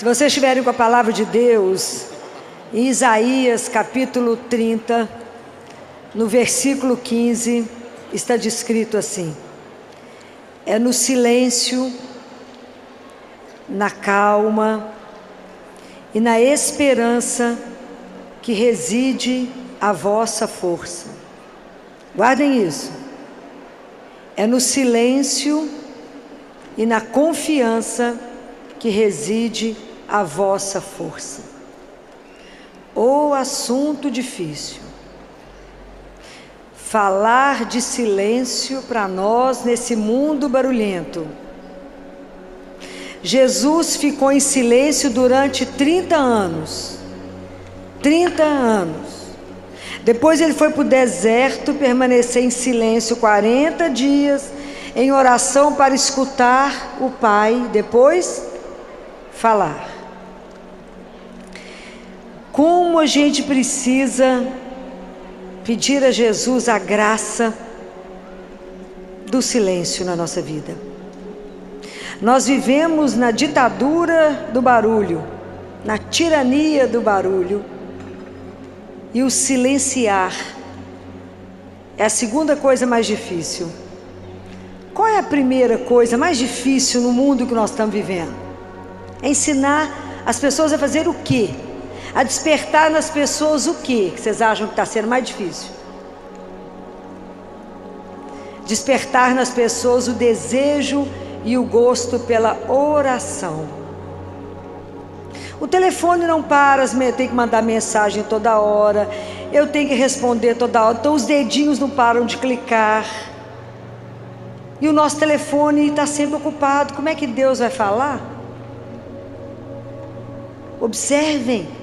Se vocês estiverem com a palavra de Deus, em Isaías capítulo 30, no versículo 15, está descrito assim: é no silêncio, na calma e na esperança que reside a vossa força. Guardem isso. É no silêncio e na confiança que reside a vossa força. O assunto difícil. Falar de silêncio para nós nesse mundo barulhento. Jesus ficou em silêncio durante 30 anos. 30 anos. Depois ele foi para o deserto, permanecer em silêncio 40 dias, em oração para escutar o Pai, depois falar. Como a gente precisa pedir a Jesus a graça do silêncio na nossa vida. Nós vivemos na ditadura do barulho, na tirania do barulho, e o silenciar é a segunda coisa mais difícil. Qual é a primeira coisa mais difícil no mundo que nós estamos vivendo? É ensinar as pessoas a fazer o quê? A despertar nas pessoas o quê? Que vocês acham que está sendo mais difícil? Despertar nas pessoas o desejo e o gosto pela oração. O telefone não para, eu tenho que mandar mensagem toda hora, eu tenho que responder toda hora, então os dedinhos não param de clicar. E o nosso telefone está sempre ocupado. Como é que Deus vai falar? Observem.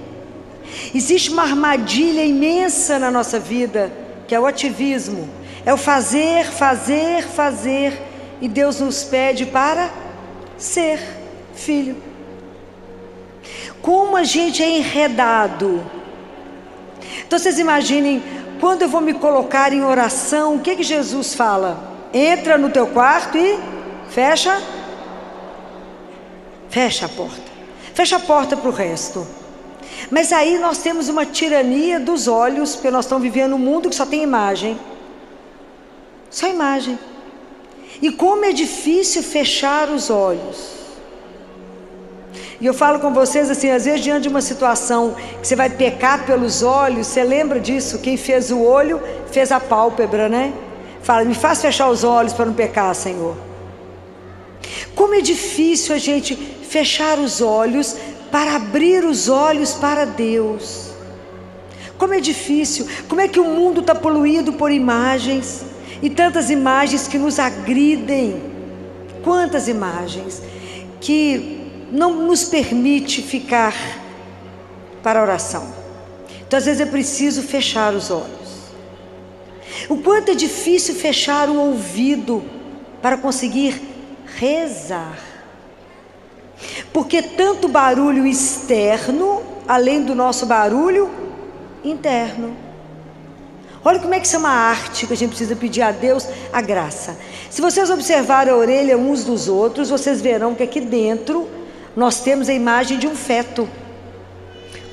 Existe uma armadilha imensa na nossa vida, que é o ativismo. É o fazer, fazer, fazer. E Deus nos pede para ser filho. Como a gente é enredado. Então vocês imaginem, quando eu vou me colocar em oração, o que Jesus fala? Entra no teu quarto e fecha a porta. Fecha a porta para o resto. Mas aí nós temos uma tirania dos olhos, porque nós estamos vivendo um mundo que só tem imagem. Só imagem. E como é difícil fechar os olhos. E eu falo com vocês assim, às vezes diante de uma situação que você vai pecar pelos olhos, você lembra disso? Quem fez o olho, fez a pálpebra, né? Fala, me faz fechar os olhos para não pecar, Senhor. Como é difícil a gente fechar os olhos para abrir os olhos para Deus. Como é difícil, como é que o mundo está poluído por imagens, e tantas imagens que nos agridem, quantas imagens que não nos permite ficar para a oração. Então às vezes é preciso fechar os olhos. O quanto é difícil fechar o ouvido para conseguir rezar. Porque tanto barulho externo, além do nosso barulho interno. Olha como é que isso é uma arte que a gente precisa pedir a Deus a graça. Se vocês observarem a orelha uns dos outros, vocês verão que aqui dentro nós temos a imagem de um feto.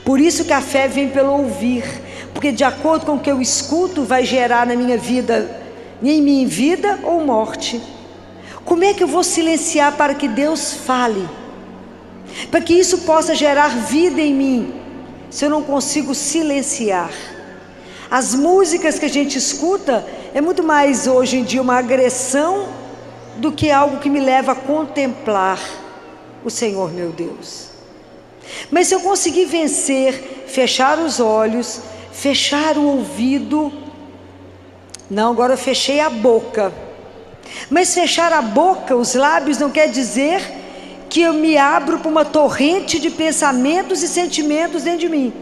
Por isso que a fé vem pelo ouvir. Porque de acordo com o que eu escuto, vai gerar na minha vida, em mim vida ou morte. Como é que eu vou silenciar para que Deus fale? Para que isso possa gerar vida em mim, se eu não consigo silenciar. As músicas que a gente escuta, é muito mais hoje em dia uma agressão do que algo que me leva a contemplar o Senhor meu Deus. Mas se eu conseguir vencer, fechar os olhos, fechar o ouvido, não, agora eu fechei a boca, mas fechar a boca, os lábios, não quer dizer que eu me abro para uma torrente de pensamentos e sentimentos dentro de mim.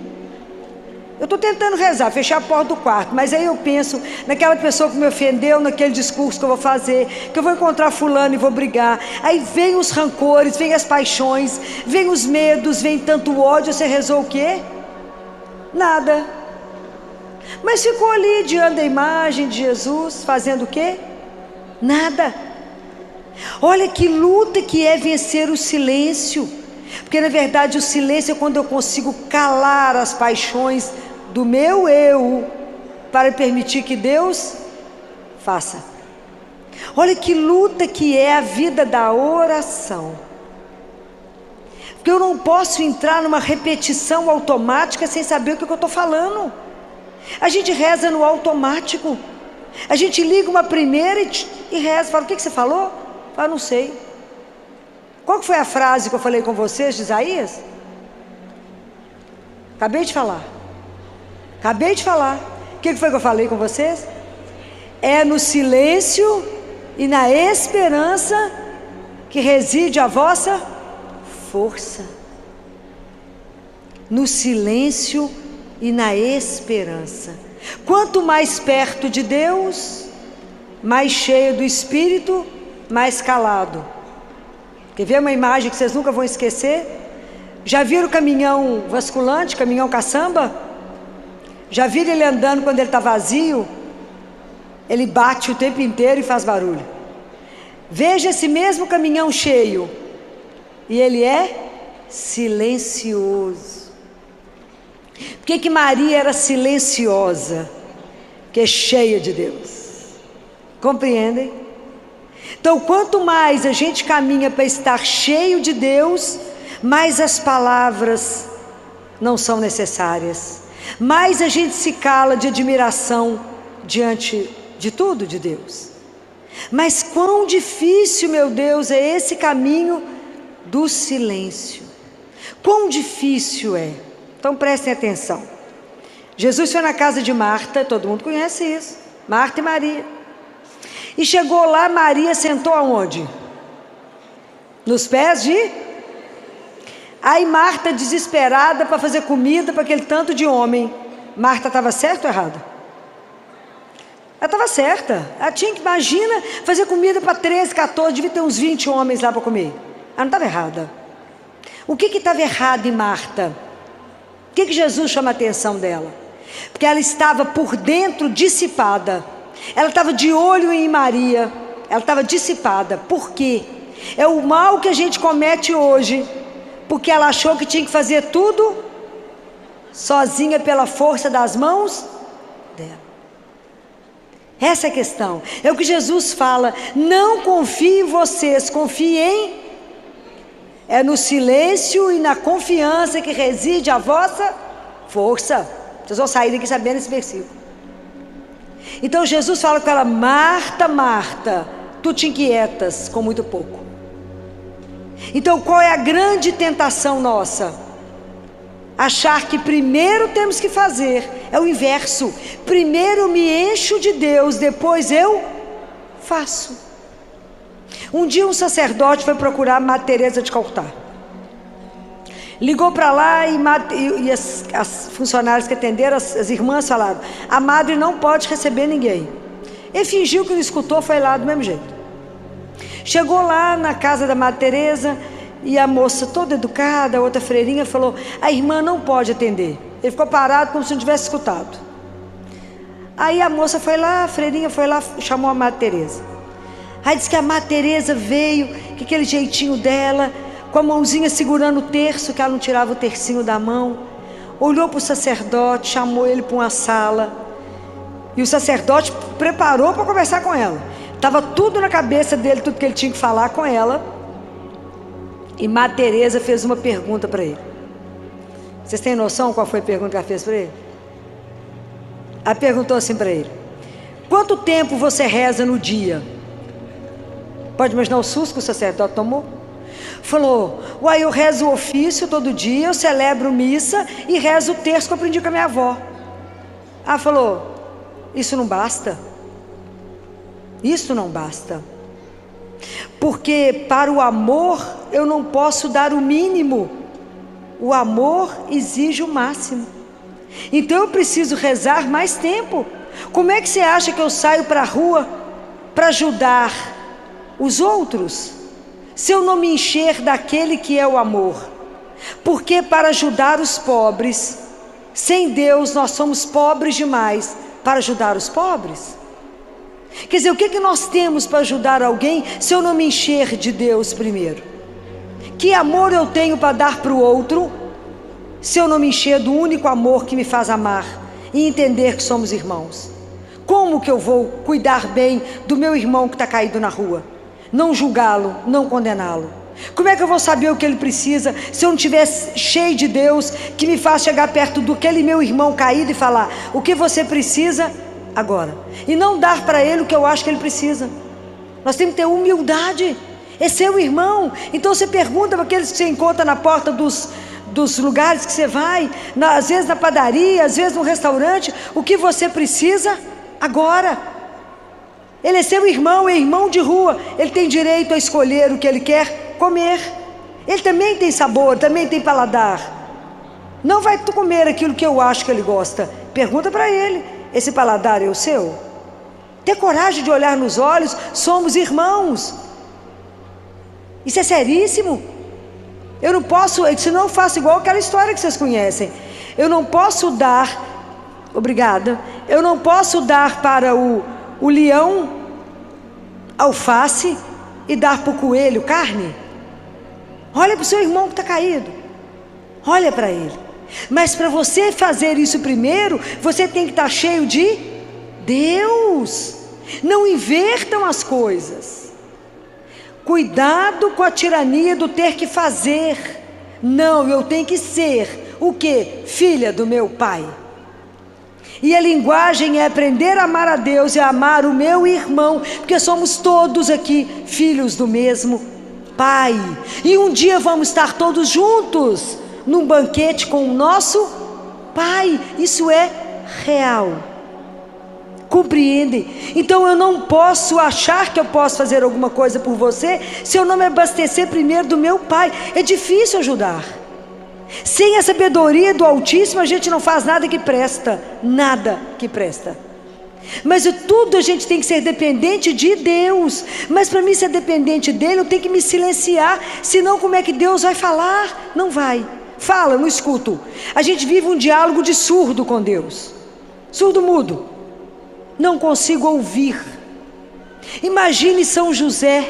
Eu estou tentando rezar, fechar a porta do quarto, mas aí eu penso naquela pessoa que me ofendeu, naquele discurso que eu vou fazer, que eu vou encontrar fulano e vou brigar. Aí vem os rancores, vem as paixões, vem os medos, vem tanto ódio. Você rezou o quê? Nada. Mas ficou ali diante da imagem de Jesus, fazendo o quê? Nada. Olha que luta que é vencer o silêncio. Porque na verdade o silêncio é quando eu consigo calar as paixões do meu eu para permitir que Deus faça. Olha que luta que é a vida da oração. Porque eu não posso entrar numa repetição automática sem saber o que eu estou falando. A gente reza no automático. A gente liga uma primeira e reza. Fala, o que você falou? Fala, não sei. Qual que foi a frase que eu falei com vocês de Isaías? Acabei de falar. O que foi que eu falei com vocês? É no silêncio e na esperança que reside a vossa força. No silêncio e na esperança. Quanto mais perto de Deus, mais cheio do Espírito, mais calado. Quer ver uma imagem que vocês nunca vão esquecer? Já viram o caminhão vasculante, caminhão caçamba? Já viram ele andando quando ele está vazio? Ele bate o tempo inteiro e faz barulho. Veja esse mesmo caminhão cheio. E ele é silencioso. Por que Maria era silenciosa? Porque é cheia de Deus. Compreendem? Então, quanto mais a gente caminha para estar cheio de Deus, mais as palavras não são necessárias. Mais a gente se cala de admiração diante de tudo de Deus. Mas quão difícil, meu Deus, é esse caminho do silêncio. Quão difícil é. Então prestem atenção. Jesus foi na casa de Marta, todo mundo conhece isso. Marta e Maria. E chegou lá, Maria sentou aonde? Nos pés de... Aí Marta, desesperada para fazer comida para aquele tanto de homem. Marta estava certa ou errada? Ela estava certa. Ela tinha que, imagina, fazer comida para 13, 14, devia ter uns 20 homens lá para comer. Ela não estava errada. O que estava errado em Marta? O que Jesus chama a atenção dela? Porque ela estava por dentro dissipada. Ela estava de olho em Maria. Ela estava dissipada. Por quê? É o mal que a gente comete hoje. Porque ela achou que tinha que fazer tudo sozinha pela força das mãos dela. Essa é a questão. É o que Jesus fala. Não confie em vocês, confie em... É no silêncio e na confiança que reside a vossa força. Vocês vão sair daqui sabendo esse versículo. Então Jesus fala com ela: Marta, Marta, tu te inquietas com muito pouco. Então qual é a grande tentação nossa? Achar que primeiro temos que fazer. É o inverso. Primeiro me encho de Deus, depois eu faço. Um dia um sacerdote foi procurar Madre Teresa de Calcutá. Ligou para lá e as funcionárias que atenderam, as irmãs falaram: a madre não pode receber ninguém. Ele fingiu que não escutou, foi lá do mesmo jeito. Chegou lá na casa da Madre Teresa e a moça toda educada, a outra freirinha, falou: a irmã não pode atender. Ele ficou parado como se não tivesse escutado. Aí a moça foi lá, a freirinha foi lá, chamou a Madre Teresa. Aí disse que a Madre Teresa veio, que aquele jeitinho dela, com a mãozinha segurando o terço, que ela não tirava o tercinho da mão, olhou para o sacerdote, chamou ele para uma sala, e o sacerdote preparou para conversar com ela. Estava tudo na cabeça dele, tudo que ele tinha que falar com ela. E Madre Teresa fez uma pergunta para ele. Vocês têm noção qual foi a pergunta que ela fez para ele? Ela perguntou assim para ele: quanto tempo você reza no dia? Pode imaginar o susto que o sacerdote tomou? Falou: uai, eu rezo o ofício todo dia, eu celebro missa e rezo o terço que eu aprendi com a minha avó. Ela falou: isso não basta. Isso não basta. Porque para o amor eu não posso dar o mínimo. O amor exige o máximo. Então eu preciso rezar mais tempo. Como é que você acha que eu saio para a rua para ajudar os outros, se eu não me encher daquele que é o amor? Porque para ajudar os pobres, sem Deus nós somos pobres demais para ajudar os pobres. Quer dizer, o que nós temos para ajudar alguém se eu não me encher de Deus primeiro? Que amor eu tenho para dar para o outro, se eu não me encher do único amor que me faz amar e entender que somos irmãos? Como que eu vou cuidar bem do meu irmão que está caído na rua? Não julgá-lo, não condená-lo. Como é que eu vou saber o que ele precisa se eu não estiver cheio de Deus, que me faz chegar perto daquele meu irmão caído e falar: o que você precisa agora? E não dar para ele o que eu acho que ele precisa. Nós temos que ter humildade. É seu irmão. Então você pergunta para aqueles que você encontra na porta dos lugares que você vai, às vezes na padaria, às vezes no restaurante, o que você precisa agora. Ele é seu irmão, é irmão de rua. Ele tem direito a escolher o que ele quer comer. Ele também tem sabor, também tem paladar. Não vai comer aquilo que eu acho que ele gosta. Pergunta para ele: esse paladar é o seu? Ter coragem de olhar nos olhos. Somos irmãos. Isso é seríssimo. Eu não posso, senão eu faço igual aquela história que vocês conhecem. Eu não posso dar, obrigada, eu não posso dar para o leão alface e dar para o coelho carne. Olha para o seu irmão que está caído, olha para ele. Mas para você fazer isso primeiro, você tem que estar cheio de Deus. Não invertam as coisas. Cuidado com a tirania do ter que fazer. Não, eu tenho que ser o quê? Filha do meu pai. E a linguagem é aprender a amar a Deus e a amar o meu irmão, porque somos todos aqui filhos do mesmo pai. E um dia vamos estar todos juntos num banquete com o nosso pai. Isso é real. Compreendem? Então eu não posso achar que eu posso fazer alguma coisa por você se eu não me abastecer primeiro do meu pai. É difícil ajudar. Sem a sabedoria do Altíssimo a gente não faz nada que presta. Nada que presta. Mas tudo a gente tem que ser dependente de Deus. Mas para mim ser dependente dele, eu tenho que me silenciar. Senão como é que Deus vai falar? Não vai. Fala, não escuto. A gente vive um diálogo de surdo com Deus. Surdo mudo. Não consigo ouvir. Imagine São José,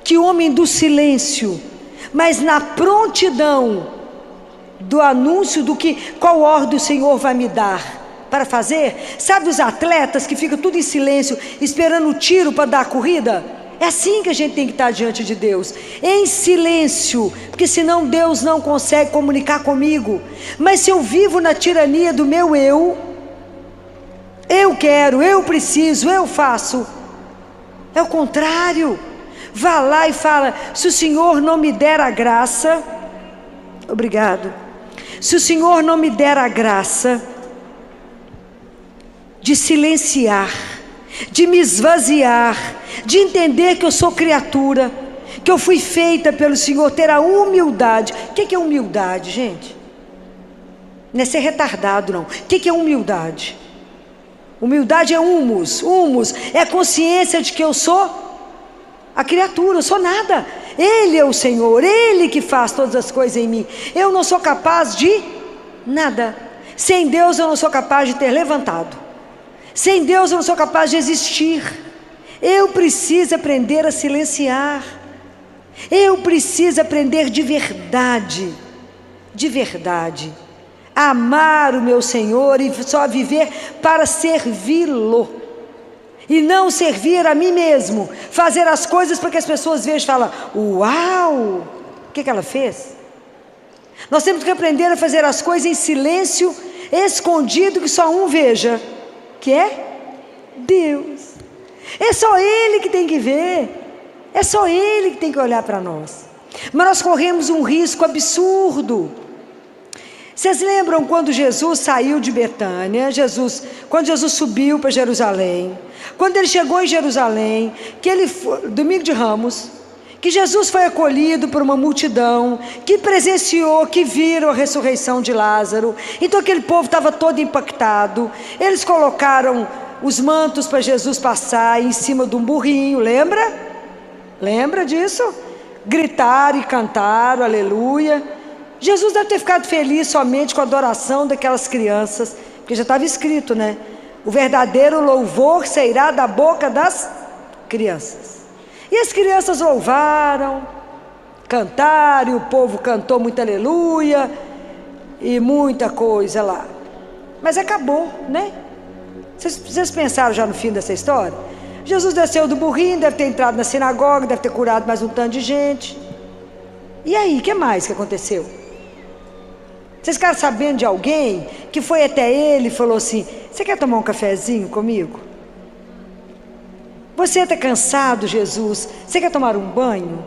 que homem do silêncio, mas na prontidão do anúncio do que, qual ordem o Senhor vai me dar para fazer. Sabe os atletas que ficam tudo em silêncio, esperando o tiro para dar a corrida? É assim que a gente tem que estar diante de Deus, em silêncio, porque senão Deus não consegue comunicar comigo. Mas se eu vivo na tirania do meu eu quero, eu preciso, eu faço, é o contrário. Vá lá e fala: se o Senhor não me der a graça, obrigado, se o Senhor não me der a graça de silenciar, de me esvaziar, de entender que eu sou criatura, que eu fui feita pelo Senhor, ter a humildade. O que é humildade, gente? Não é ser retardado, não. O que é humildade? Humildade é humus é a consciência de que eu sou a criatura, eu sou nada. Ele é o Senhor, Ele que faz todas as coisas em mim. Eu não sou capaz de nada. Sem Deus eu não sou capaz de ter levantado. Sem Deus eu não sou capaz de existir. Eu preciso aprender a silenciar. Eu preciso aprender de verdade, a amar o meu Senhor e só viver para servi-lo. E não servir a mim mesmo, fazer as coisas para que as pessoas vejam e falem: uau, o que ela fez? Nós temos que aprender a fazer as coisas em silêncio, escondido, que só um veja, que é Deus. É só Ele que tem que ver, é só Ele que tem que olhar para nós. Mas nós corremos um risco absurdo. Vocês lembram quando Jesus saiu de Betânia, quando Jesus subiu para Jerusalém, quando ele chegou em Jerusalém, domingo de Ramos, que Jesus foi acolhido por uma multidão, que presenciou, que viram a ressurreição de Lázaro. Então aquele povo estava todo impactado. Eles colocaram os mantos para Jesus passar em cima de um burrinho, lembra? Lembra disso? Gritaram e cantaram, aleluia. Jesus deve ter ficado feliz somente com a adoração daquelas crianças, porque já estava escrito, né? O verdadeiro louvor sairá da boca das crianças. E as crianças louvaram, Cantaram, e o povo cantou muito aleluia, e muita coisa lá. Mas acabou, né? Vocês pensaram já no fim dessa história? Jesus desceu do burrinho, deve ter entrado na sinagoga, deve ter curado mais um tanto de gente. E aí, o que mais que aconteceu? Vocês ficaram sabendo de alguém que foi até ele e falou assim: você quer tomar um cafezinho comigo? Você está cansado, Jesus? Você quer tomar um banho?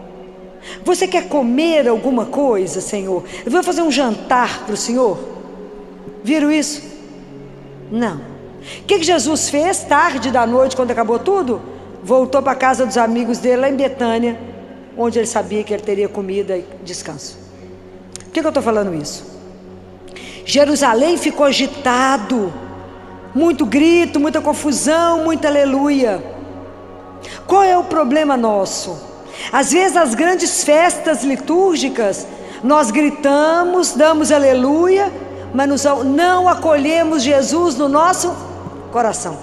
Você quer comer alguma coisa, Senhor? Eu vou fazer um jantar para o Senhor? Viram isso? Não. O que Jesus fez tarde da noite, quando acabou tudo? Voltou para a casa dos amigos dele lá em Betânia, onde ele sabia que ele teria comida e descanso. Por que eu estou falando isso? Jerusalém ficou agitado, muito grito, muita confusão, muita aleluia. Qual é o problema nosso? Às vezes nas grandes festas litúrgicas nós gritamos, damos aleluia, mas não acolhemos Jesus no nosso coração.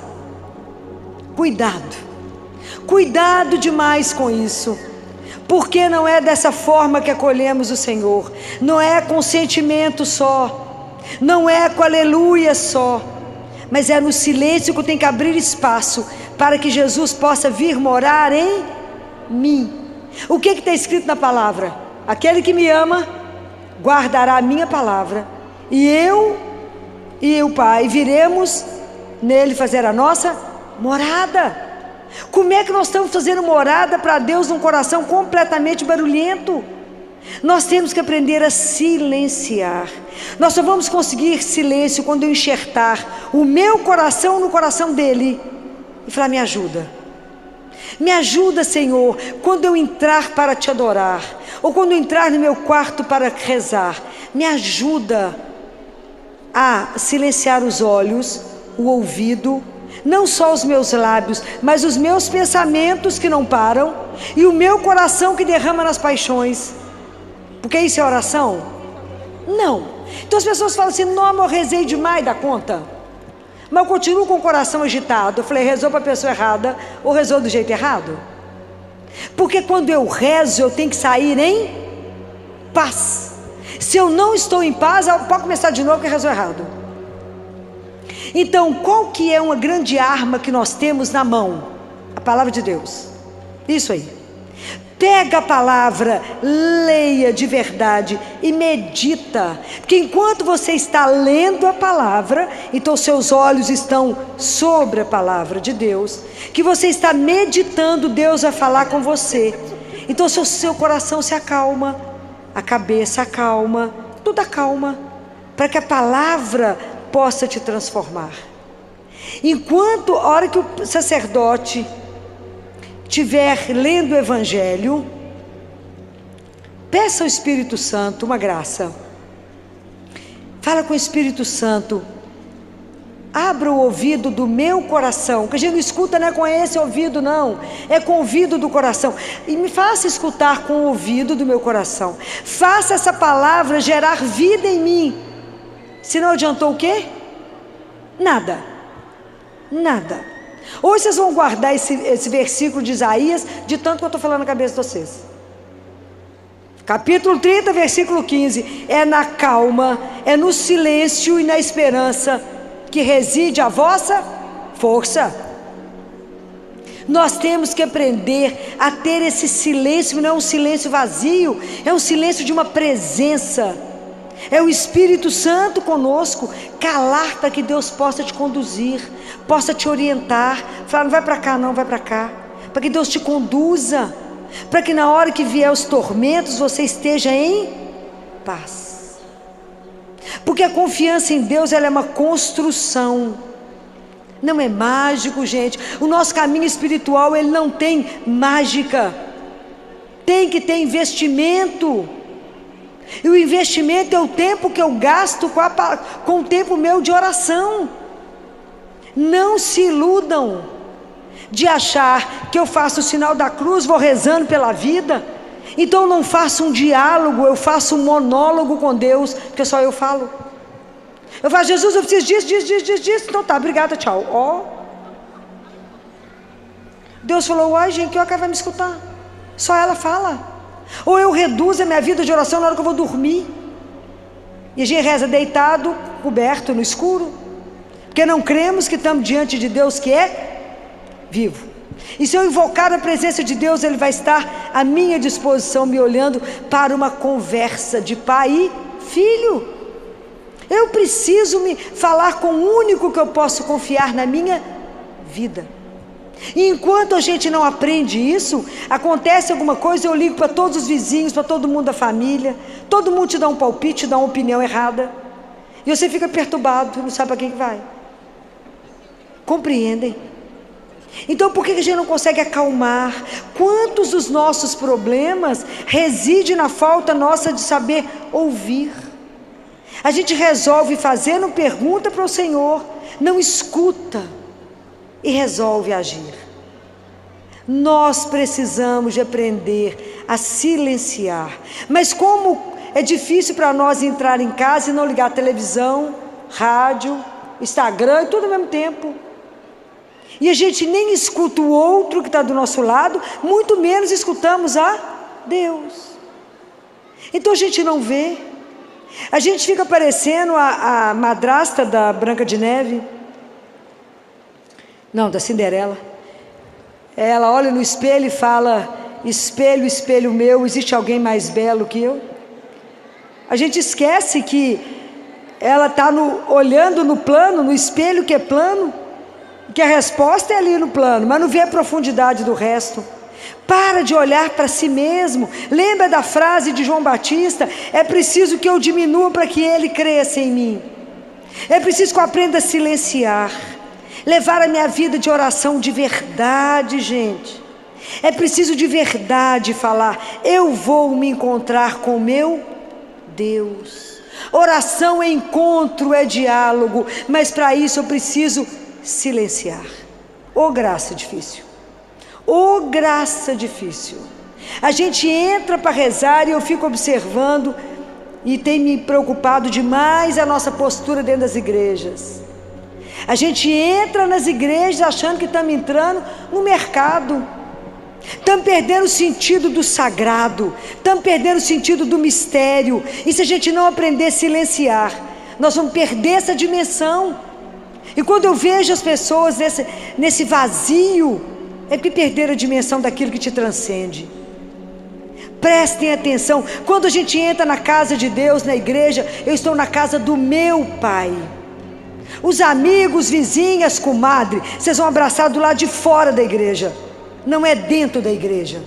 Cuidado demais com isso, porque não é dessa forma que acolhemos o Senhor. Não é com sentimento só, não é com aleluia só, mas é no silêncio que tem que abrir espaço para que Jesus possa vir morar em mim. O que está escrito na palavra? Aquele que me ama guardará a minha palavra, e eu e o Pai viremos nele fazer a nossa morada. Como é que nós estamos fazendo morada para Deus num coração completamente barulhento? Nós temos que aprender a silenciar. Nós só vamos conseguir silêncio quando eu enxertar o meu coração no coração dele e falar: me ajuda, Senhor, quando eu entrar para te adorar, ou quando eu entrar no meu quarto para rezar. Me ajuda a silenciar os olhos, o ouvido, não só os meus lábios, mas os meus pensamentos que não param, e o meu coração que derrama nas paixões. Porque isso é oração? Não. Então as pessoas falam assim: não, eu rezei demais da conta, mas eu continuo com o coração agitado. Eu falei: rezou para a pessoa errada, ou rezou do jeito errado? Porque quando eu rezo, eu tenho que sair em paz. Se eu não estou em paz, pode começar de novo que rezou errado. Então, qual que é uma grande arma que nós temos na mão? A palavra de Deus. Isso aí. Pega a palavra, leia de verdade e medita. Porque enquanto você está lendo a palavra, então seus olhos estão sobre a palavra de Deus, que você está meditando, Deus vai falar com você. Então seu coração se acalma, a cabeça acalma, tudo acalma, para que a palavra possa te transformar. Enquanto, a hora que o sacerdote estiver lendo o Evangelho, peça ao Espírito Santo uma graça. Fala com o Espírito Santo: abra o ouvido do meu coração, que a gente não escuta, não é com esse ouvido não, é com o ouvido do coração, e me faça escutar com o ouvido do meu coração. Faça essa palavra gerar vida em mim. Se não adiantou o quê? Nada. Hoje vocês vão guardar esse versículo de Isaías, de tanto que eu estou falando na cabeça de vocês. Capítulo 30, versículo 15. É na calma, é no silêncio e na esperança que reside a vossa força. Nós temos que aprender a ter esse silêncio. Não é um silêncio vazio, é um silêncio de uma presença. É o Espírito Santo conosco. Calar para que Deus possa te conduzir, possa te orientar, falar: não vai para cá não, vai para cá, para que Deus te conduza, para que na hora que vier os tormentos você esteja em paz. Porque a confiança em Deus, ela é uma construção, não é mágico, gente. O nosso caminho espiritual, ele não tem mágica, tem que ter investimento. E o investimento é o tempo que eu gasto com o tempo meu de oração. Não se iludam de achar que eu faço o sinal da cruz, vou rezando pela vida, então eu não faço um diálogo, eu faço um monólogo com Deus, porque só eu falo. Eu falo: Jesus, eu preciso disso, então tá, obrigada, tchau. Deus falou: uai, gente, que hora que ela vai me escutar? Só ela fala. Ou eu reduzo a minha vida de oração na hora que eu vou dormir. E a gente reza deitado, coberto, no escuro. Porque não cremos que estamos diante de Deus que é vivo. E se eu invocar a presença de Deus, Ele vai estar à minha disposição, me olhando para uma conversa de pai e filho. Eu preciso me falar com o único que eu posso confiar na minha vida. E enquanto a gente não aprende isso, acontece alguma coisa, eu ligo para todos os vizinhos, para todo mundo da família, todo mundo te dá um palpite, te dá uma opinião errada, e você fica perturbado, não sabe para quem que vai. Compreendem? Então por que a gente não consegue acalmar? Quantos dos nossos problemas residem na falta nossa de saber ouvir? A gente resolve fazendo pergunta para o Senhor, não escuta e resolve agir. Nós precisamos de aprender a silenciar. Mas como é difícil para nós entrar em casa e não ligar a televisão, rádio, Instagram e tudo ao mesmo tempo. E a gente nem escuta o outro que está do nosso lado, muito menos escutamos a Deus. Então a gente não vê. A gente fica parecendo a madrasta da Branca de Neve. Não, da Cinderela. Ela olha no espelho e fala: espelho, espelho meu, existe alguém mais belo que eu? A gente esquece que ela está olhando no plano, no espelho que é plano, que a resposta é ali no plano, mas não vê a profundidade do resto. Para de olhar para si mesmo. Lembra da frase de João Batista: é preciso que eu diminua para que ele cresça em mim. É preciso que eu aprenda a silenciar, levar a minha vida de oração de verdade, gente. É preciso de verdade falar: eu vou me encontrar com o meu Deus. Oração é encontro, é diálogo, mas para isso eu preciso silenciar. Ô graça difícil. Ô graça difícil. A gente entra para rezar e eu fico observando, e tem me preocupado demais a nossa postura dentro das igrejas. A gente entra nas igrejas achando que estamos entrando no mercado. Estamos perdendo o sentido do sagrado, estamos perdendo o sentido do mistério. E se a gente não aprender a silenciar, nós vamos perder essa dimensão. E quando eu vejo as pessoas nesse vazio, é que perderam a dimensão daquilo que te transcende. Prestem atenção, quando a gente entra na casa de Deus, na igreja, eu estou na casa do meu Pai. Os amigos, vizinhas, comadre, vocês vão abraçar do lado de fora da igreja, não é dentro da igreja.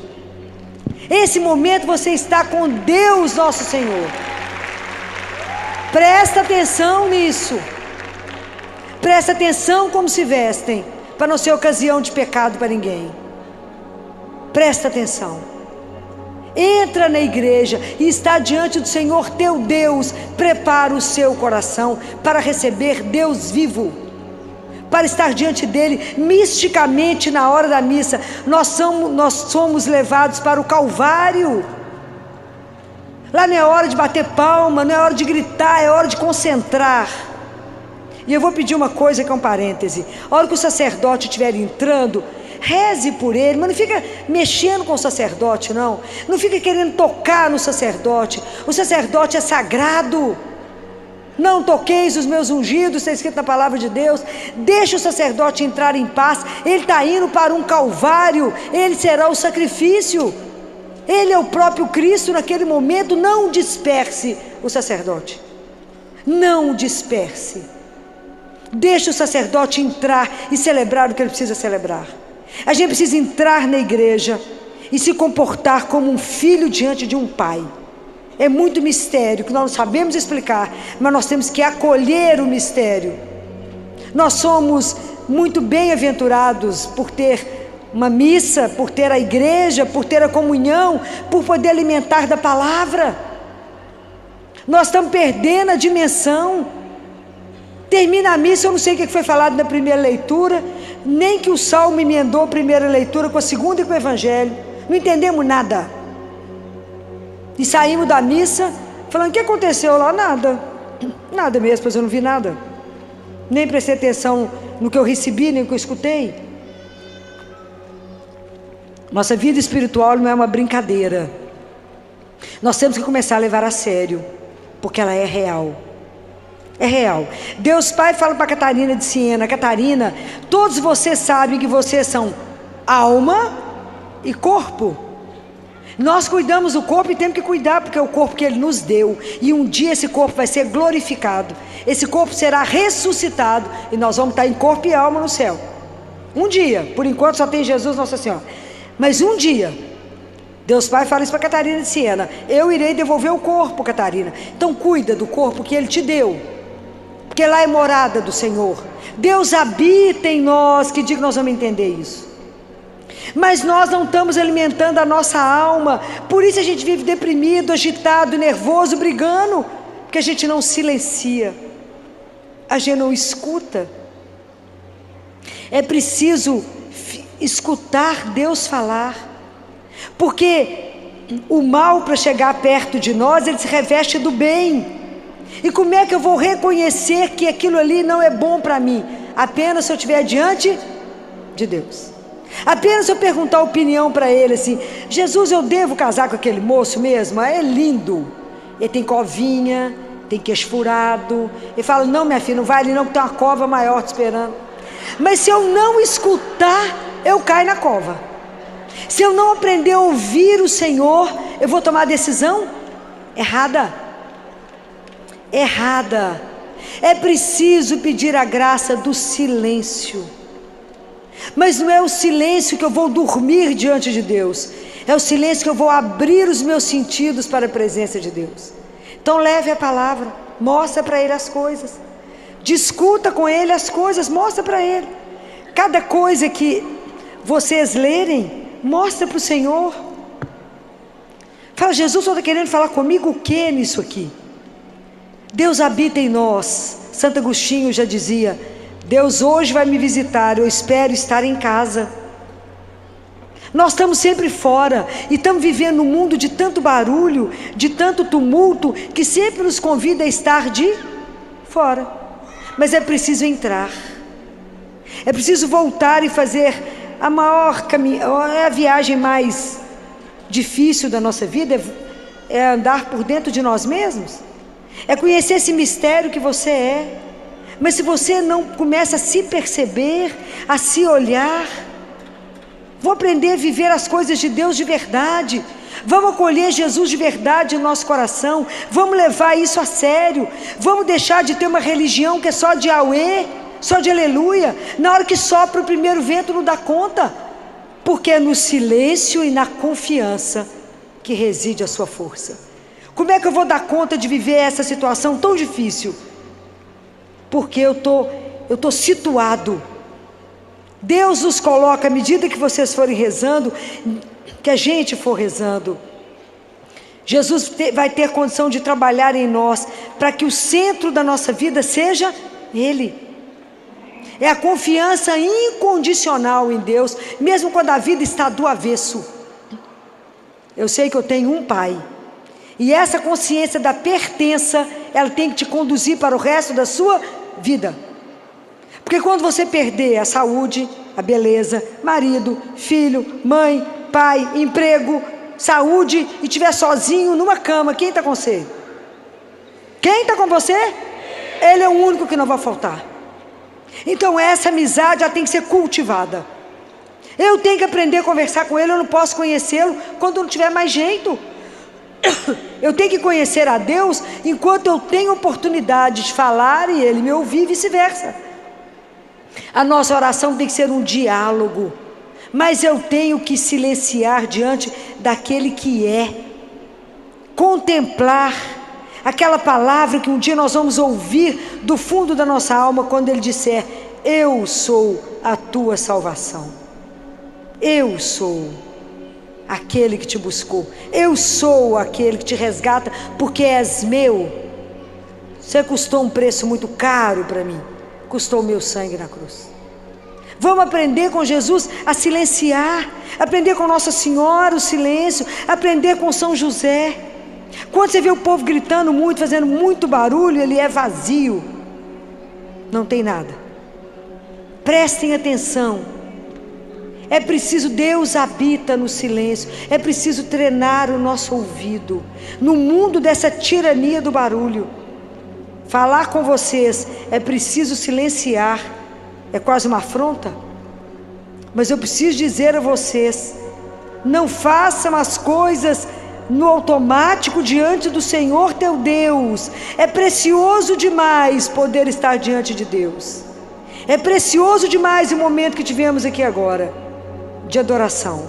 Esse momento você está com Deus nosso Senhor. Presta atenção nisso. Presta atenção como se vestem, para não ser ocasião de pecado para ninguém. Presta atenção. Entra na igreja e está diante do Senhor teu Deus. Prepara o seu coração para receber Deus vivo, para estar diante dele misticamente na hora da missa. Nós somos levados para o Calvário. Lá não é hora de bater palma, não é hora de gritar, é hora de concentrar. E eu vou pedir uma coisa que é um parêntese: a hora que o sacerdote estiver entrando, reze por ele, mas não fica mexendo com o sacerdote, não fica querendo tocar no sacerdote. O sacerdote é sagrado. Não toqueis os meus ungidos, está escrito na palavra de Deus. Deixa o sacerdote entrar em paz. Ele está indo para um calvário, ele será o sacrifício, ele é o próprio Cristo naquele momento. Não disperse o sacerdote, não disperse. Deixa o sacerdote entrar e celebrar o que ele precisa celebrar. A gente precisa entrar na igreja e se comportar como um filho diante de um pai. É muito mistério que nós não sabemos explicar, mas nós temos que acolher o mistério. Nós somos muito bem-aventurados por ter uma missa, por ter a igreja, por ter a comunhão, por poder alimentar da palavra. Nós estamos perdendo a dimensão. Termina a missa, eu não sei o que foi falado na primeira leitura, nem que o salmo emendou a primeira leitura com a segunda e com o evangelho. Não entendemos nada. E saímos da missa falando: o que aconteceu lá? Nada mesmo, pois eu não vi nada. Nem prestei atenção no que eu recebi, nem no que eu escutei. Nossa vida espiritual não é uma brincadeira. Nós temos que começar a levar a sério, porque ela é real. É real. Deus Pai fala para Catarina de Siena: Catarina, todos vocês sabem que vocês são alma e corpo. Nós cuidamos do corpo e temos que cuidar, porque é o corpo que Ele nos deu. E um dia esse corpo vai ser glorificado. Esse corpo será ressuscitado e nós vamos estar em corpo e alma no céu. Um dia, por enquanto só tem Jesus Nossa Senhora. Mas um dia, Deus Pai fala isso para Catarina de Siena: eu irei devolver o corpo, Catarina. Então cuida do corpo que Ele te deu, porque lá é morada do Senhor. Deus habita em nós. Que dia que nós vamos entender isso? Mas nós não estamos alimentando a nossa alma. Por isso a gente vive deprimido, agitado, nervoso, brigando, porque a gente não silencia, a gente não escuta. É preciso escutar Deus falar, porque o mal, para chegar perto de nós, ele se reveste do bem. E como é que eu vou reconhecer que aquilo ali não é bom para mim? Apenas se eu estiver diante de Deus. Apenas se eu perguntar a opinião para ele assim: Jesus, eu devo casar com aquele moço mesmo? É lindo, ele tem covinha, tem queixo furado. Ele fala: não, minha filha, não vai ali não, que tem uma cova maior te esperando. Mas se eu não escutar, eu caio na cova. Se eu não aprender a ouvir o Senhor, eu vou tomar a decisão errada. Errada. É preciso pedir a graça do silêncio. Mas não é o silêncio que eu vou dormir diante de Deus, é o silêncio que eu vou abrir os meus sentidos para a presença de Deus. Então leve a palavra, mostra para Ele as coisas, discuta com Ele as coisas, mostra para Ele. Cada coisa que vocês lerem, mostra para o Senhor. Fala: Jesus, só está querendo falar comigo o que nisso aqui? Deus habita em nós. Santo Agostinho já dizia: Deus hoje vai me visitar, eu espero estar em casa. Nós estamos sempre fora e estamos vivendo um mundo de tanto barulho, de tanto tumulto, que sempre nos convida a estar de fora. Mas é preciso entrar, é preciso voltar e fazer a maior a viagem mais difícil da nossa vida, é andar por dentro de nós mesmos, é conhecer esse mistério que você é. Mas se você não começa a se perceber, a se olhar, vou aprender a viver as coisas de Deus de verdade, vamos acolher Jesus de verdade no nosso coração, vamos levar isso a sério, vamos deixar de ter uma religião que é só de auê, só de aleluia. Na hora que sopra o primeiro vento não dá conta, porque é no silêncio e na confiança que reside a sua força. Como é que eu vou dar conta de viver essa situação tão difícil? Porque eu tô situado. Deus nos coloca, à medida que vocês forem rezando, que a gente for rezando, Jesus vai ter condição de trabalhar em nós, para que o centro da nossa vida seja Ele. É a confiança incondicional em Deus, mesmo quando a vida está do avesso. Eu sei que eu tenho um Pai, e essa consciência da pertença, ela tem que te conduzir para o resto da sua vida. Porque quando você perder a saúde, a beleza, marido, filho, mãe, pai, emprego, saúde, e estiver sozinho numa cama, quem está com você? Quem está com você? Ele é o único que não vai faltar. Então essa amizade já tem que ser cultivada. Eu tenho que aprender a conversar com ele, eu não posso conhecê-lo quando não tiver mais jeito. Eu tenho que conhecer a Deus enquanto eu tenho oportunidade de falar e Ele me ouvir, e vice-versa. A nossa oração tem que ser um diálogo, mas eu tenho que silenciar diante daquele que é, contemplar aquela palavra que um dia nós vamos ouvir do fundo da nossa alma, quando Ele disser: eu sou a tua salvação, eu sou aquele que te buscou, eu sou aquele que te resgata, porque és meu. Você custou um preço muito caro para mim, custou o meu sangue na cruz. Vamos aprender com Jesus a silenciar, aprender com Nossa Senhora o silêncio, aprender com São José. Quando você vê o povo gritando muito, fazendo muito barulho, ele é vazio, não tem nada. Prestem atenção, É preciso, Deus habita no silêncio. É preciso treinar o nosso ouvido. No mundo dessa tirania do barulho, falar com vocês é preciso silenciar. É quase uma afronta. Mas eu preciso dizer a vocês: não façam as coisas no automático diante do Senhor teu Deus. É precioso demais poder estar diante de Deus. É precioso demais o momento que tivemos aqui agora, de adoração.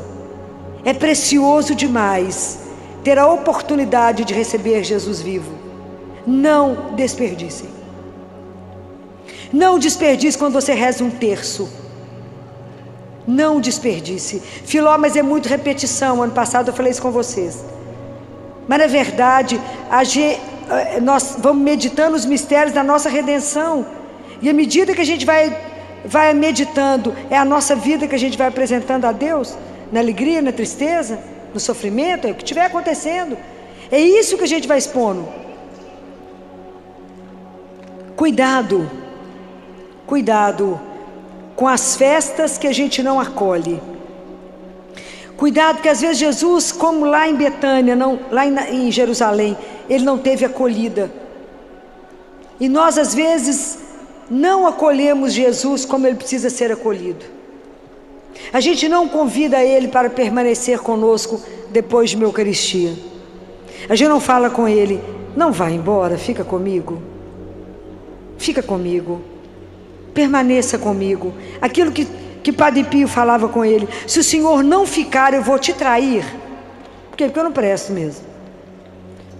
É precioso demais ter a oportunidade de receber Jesus vivo. Não desperdicem. Não desperdice quando você reza um terço. Não desperdice. Filó, mas é muito repetição. Ano passado eu falei isso com vocês. Mas na verdade, nós vamos meditando os mistérios da nossa redenção. E à medida que a gente vai meditando, é a nossa vida que a gente vai apresentando a Deus, na alegria, na tristeza, no sofrimento, é o que estiver acontecendo. É isso que a gente vai expondo. Cuidado, cuidado com as festas que a gente não acolhe. Cuidado, que às vezes Jesus, como lá em Betânia, lá em Jerusalém, ele não teve acolhida. E nós às vezes não acolhemos Jesus como ele precisa ser acolhido. A gente não convida ele para permanecer conosco depois de uma Eucaristia. A gente não fala com ele: não vá embora, fica comigo. Fica comigo. Permaneça comigo. Aquilo que Padre Pio falava com ele: se o senhor não ficar, eu vou te trair. Por quê? Porque eu não presto mesmo.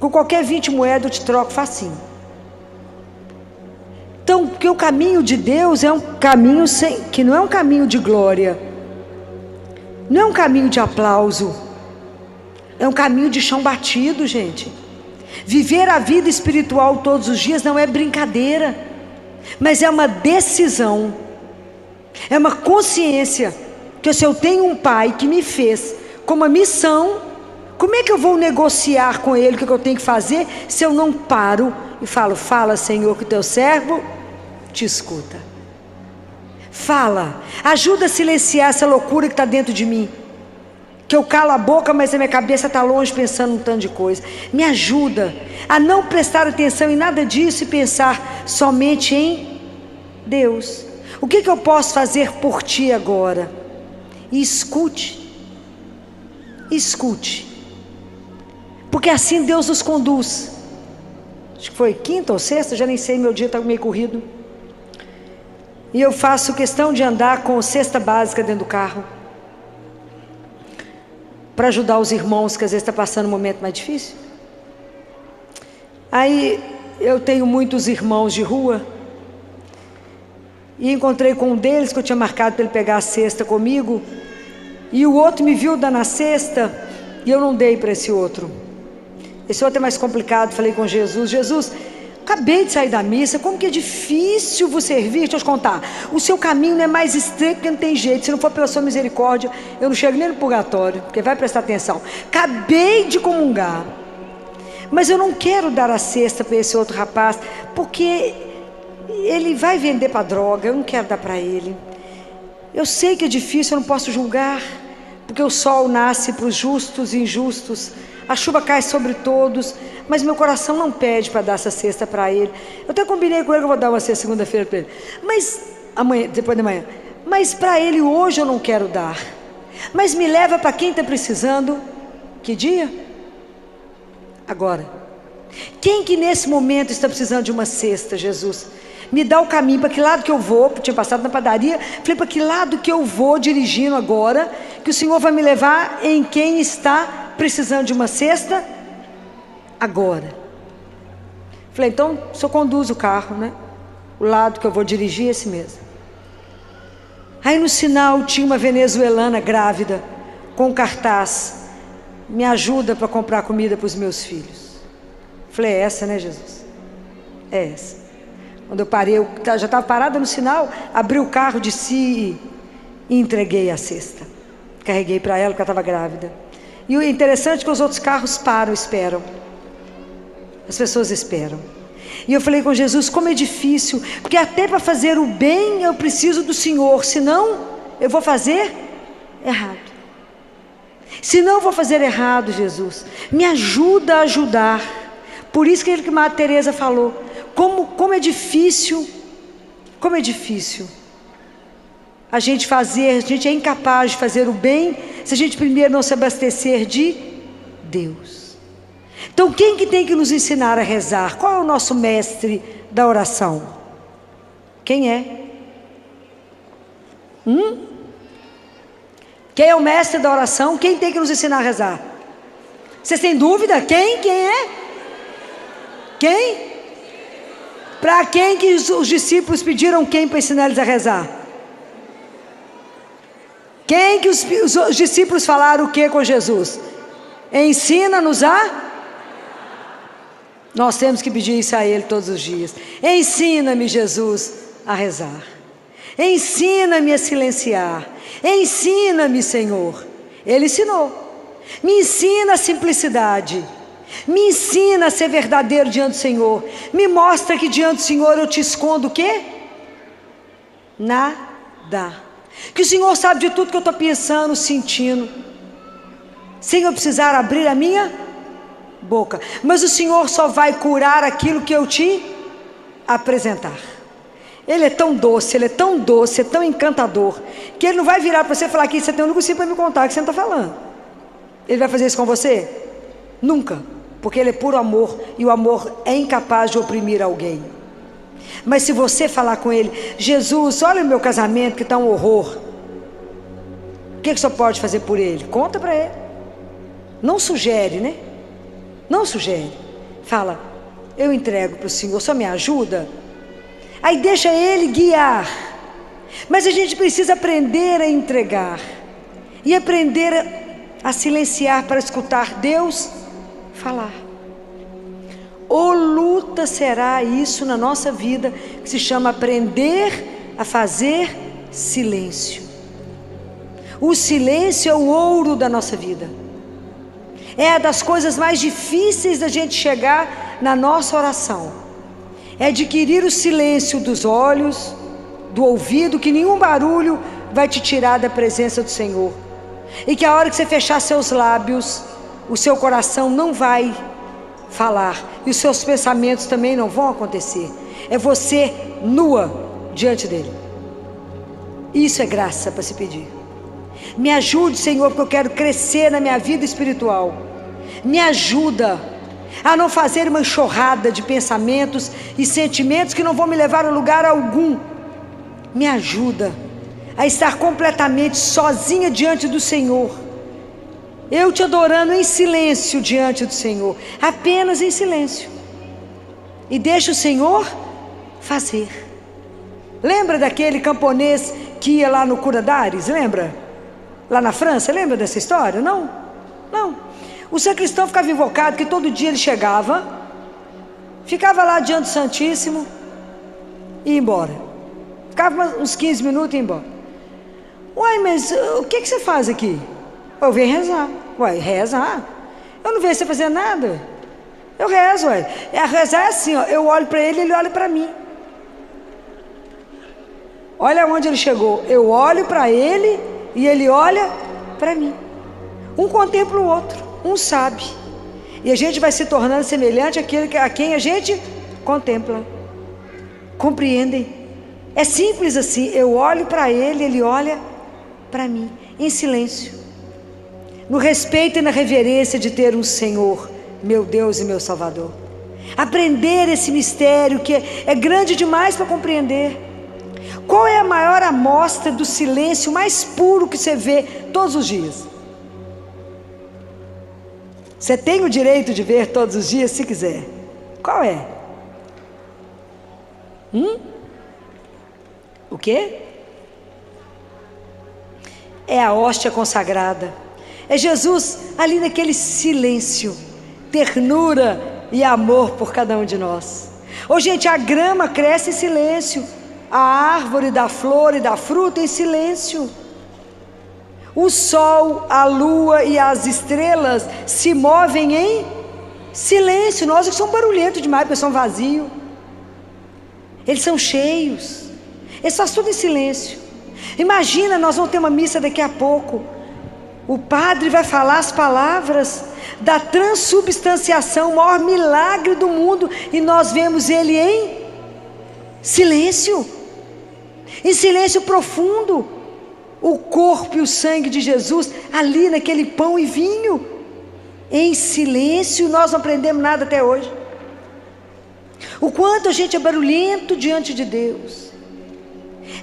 Com qualquer 20 moedas eu te troco facinho. Então, porque o caminho de Deus é um caminho que não é um caminho de glória, não é um caminho de aplauso, é um caminho de chão batido, gente. Viver a vida espiritual todos os dias não é brincadeira, mas é uma decisão, é uma consciência, que se eu tenho um pai que me fez com uma missão, como é que eu vou negociar com ele o que eu tenho que fazer, se eu não paro e falo: fala, Senhor, que o teu servo te escuta. Fala, ajuda a silenciar essa loucura que está dentro de mim, que eu calo a boca, mas a minha cabeça está longe pensando um tanto de coisa. Me ajuda a não prestar atenção em nada disso e pensar somente em Deus. O que eu posso fazer por ti agora? E escute, porque assim Deus nos conduz. Acho que foi quinta ou sexta, já nem sei, meu dia está meio corrido. E eu faço questão de andar com cesta básica dentro do carro, para ajudar os irmãos que às vezes estão passando um momento mais difícil. Aí eu tenho muitos irmãos de rua, e encontrei com um deles que eu tinha marcado para ele pegar a cesta comigo, e o outro me viu dando a cesta, e eu não dei para esse outro. Esse outro é mais complicado. Falei com Jesus: Jesus, acabei de sair da missa, como que é difícil vos servir. Deixa eu te contar, o seu caminho não é mais estreito, porque não tem jeito. Se não for pela sua misericórdia, eu não chego nem no purgatório, porque vai prestar atenção. Acabei de comungar, mas eu não quero dar a cesta para esse outro rapaz, porque ele vai vender para droga, eu não quero dar para ele. Eu sei que é difícil, eu não posso julgar, porque o sol nasce para os justos e injustos, a chuva cai sobre todos, mas meu coração não pede para dar essa cesta para ele. Eu até combinei com ele que eu vou dar uma cesta segunda-feira para ele, mas amanhã, depois de manhã, mas para ele hoje eu não quero dar. Mas me leva para quem está precisando. Que dia? Agora. Quem que nesse momento está precisando de uma cesta, Jesus? Me dá o caminho, para que lado que eu vou. Tinha passado na padaria, falei: para que lado que eu vou dirigindo agora, que o Senhor vai me levar em quem está precisando de uma cesta agora. Falei: então o senhor conduz o carro, né? O lado que eu vou dirigir é esse mesmo. Aí no sinal tinha uma venezuelana grávida, com um cartaz: me ajuda para comprar comida para os meus filhos. Falei: é essa, né, Jesus? É essa. Quando eu parei, eu já estava parada no sinal, abri o carro, desci e entreguei a cesta. Carreguei para ela, porque ela estava grávida. E o interessante é que os outros carros param, esperam. As pessoas esperam. E eu falei com Jesus: como é difícil, porque até para fazer o bem eu preciso do Senhor, senão eu vou fazer errado. Se não vou fazer errado, Jesus, me ajuda a ajudar. Por isso que a Madre Teresa falou, como é difícil, a gente é incapaz de fazer o bem, se a gente primeiro não se abastecer de Deus. Então quem que tem que nos ensinar a rezar? Qual é o nosso mestre da oração? Quem é? Quem é o mestre da oração? Quem tem que nos ensinar a rezar? Vocês têm dúvida? Quem é? Quem? Para quem que os discípulos pediram quem para ensinar eles a rezar? Quem que os discípulos falaram o que com Jesus? Ensina-nos a... Nós temos que pedir isso a Ele todos os dias. Ensina-me, Jesus, a rezar. Ensina-me a silenciar. Ensina-me, Senhor. Ele ensinou. Me ensina a simplicidade. Me ensina a ser verdadeiro diante do Senhor. Me mostra que diante do Senhor eu te escondo o quê? Nada. Que o Senhor sabe de tudo que eu estou pensando, sentindo, sem eu precisar abrir a minha boca. Mas o Senhor só vai curar aquilo que eu te apresentar. Ele é tão doce, Ele é tão doce, é tão encantador, que Ele não vai virar para você e falar aqui, você tem um negocinho para me contar que você não está falando. Ele vai fazer isso com você? Nunca, porque Ele é puro amor, e o amor é incapaz de oprimir alguém. Mas se você falar com Ele, Jesus, olha o meu casamento que está um horror, o que o Senhor pode fazer por ele? Conta para Ele. Não sugere, né? Não sugere. Fala, eu entrego para o Senhor, só me ajuda. Aí deixa Ele guiar. Mas a gente precisa aprender a entregar e aprender a silenciar para escutar Deus falar. Ou luta será isso na nossa vida, que se chama aprender a fazer silêncio. O silêncio é o ouro da nossa vida. É das coisas mais difíceis da gente chegar na nossa oração. É adquirir o silêncio dos olhos, do ouvido, que nenhum barulho vai te tirar da presença do Senhor. E que a hora que você fechar seus lábios, o seu coração não vai falar, e os seus pensamentos também não vão acontecer. É você nua diante dele. Isso é graça para se pedir. Me ajude, Senhor, porque eu quero crescer na minha vida espiritual. Me ajuda a não fazer uma enxurrada de pensamentos e sentimentos que não vão me levar a lugar algum. Me ajuda a estar completamente sozinha diante do Senhor, eu te adorando em silêncio diante do Senhor, apenas em silêncio, e deixa o Senhor fazer. Lembra daquele camponês que ia lá no Cura d'Ares? Lembra? Lá na França, lembra dessa história? Não? O sacristão ficava invocado, que todo dia ele chegava, ficava lá diante do Santíssimo e ia embora. Ficava uns 15 minutos e ia embora. Uai, mas o que você faz aqui? Eu venho rezar. Uai, rezar? Eu não vejo você fazer nada. Eu rezo, uai. Rezar é assim, ó, eu olho para ele, ele olha para mim. Olha onde ele chegou. Eu olho para ele e ele olha para mim. Um contempla o outro, um sabe. E a gente vai se tornando semelhante àquele a quem a gente contempla. Compreendem? É simples assim. Eu olho para ele, ele olha para mim, em silêncio, no respeito e na reverência de ter um Senhor, meu Deus e meu Salvador. Aprender esse mistério que é grande demais para compreender. Qual é a maior amostra do silêncio mais puro que você vê todos os dias? Você tem o direito de ver todos os dias se quiser. Qual é? O quê? É a hóstia consagrada. É Jesus ali naquele silêncio, ternura e amor por cada um de nós. Ô gente, a grama cresce em silêncio, a árvore dá flor e dá fruta em silêncio. O sol, a lua e as estrelas se movem em silêncio. Nós que somos barulhentos demais, porque são vazios. Eles são cheios. Eles fazem tudo em silêncio. Imagina, nós vamos ter uma missa daqui a pouco. O padre vai falar as palavras da transubstanciação, o maior milagre do mundo, e nós vemos ele em silêncio profundo. O corpo e o sangue de Jesus ali naquele pão e vinho, em silêncio. Nós não aprendemos nada até hoje. O quanto a gente é barulhento diante de Deus.